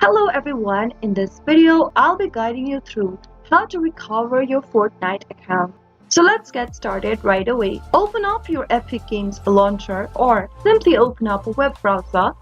Hello everyone, in this video I'll be guiding you through how to recover your Fortnite account. So let's get started right away. Open up your Epic Games launcher or simply open up a web browser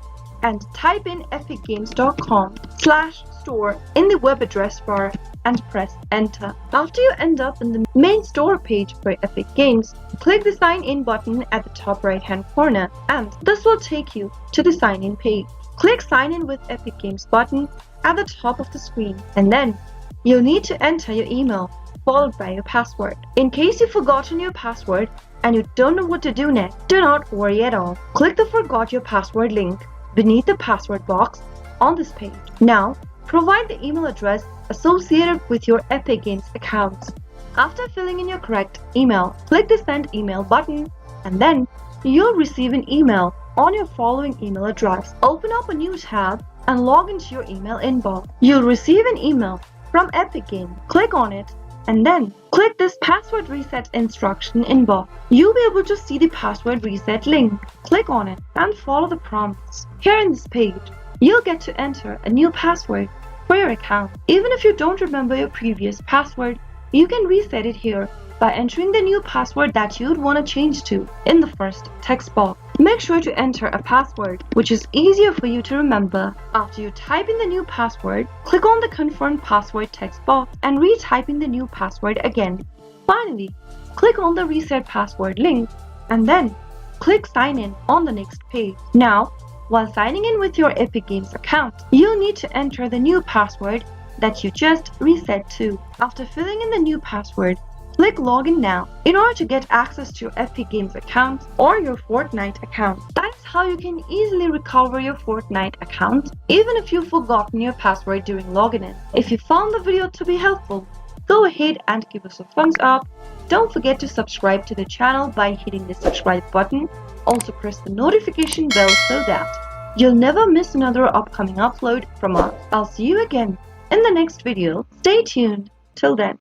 and type in epicgames.com/store in the web address bar and press enter. After you end up in the main store page for Epic Games, click the sign in button at the top right hand corner and this will take you to the sign in page. Click sign in with Epic Games button at the top of the screen and then you'll need to enter your email followed by your password. In case you've forgotten your password and you don't know what to do next, do not worry at all. Click the forgot your password link beneath the password box on this page. Now, provide the email address associated with your Epic Games account. After filling in your correct email, click the send email button and then you'll receive an email on your following email address. Open up a new tab and log into your email inbox. You'll receive an email from Epic Games. Click on it and then click this password reset instruction inbox. You'll be able to see the password reset link. Click on it and follow the prompts. Here in this page, you'll get to enter a new password for your account. Even if you don't remember your previous password, you can reset it here by entering the new password that you'd want to change to in the first text box. Make sure to enter a password which is easier for you to remember. After you type in the new password, click on the confirm password text box and retype in the new password again. Finally, click on the reset password link and then click sign in on the next page. Now, while signing in with your Epic Games account, you'll need to enter the new password that you just reset to. After filling in the new password, click Login Now in order to get access to your Epic Games account or your Fortnite account. That's how you can easily recover your Fortnite account even if you've forgotten your password during logging in. If you found the video to be helpful, go ahead and give us a thumbs up. Don't forget to subscribe to the channel by hitting the subscribe button. Also press the notification bell so that you'll never miss another upcoming upload from us. I'll see you again in the next video. Stay tuned. Till then.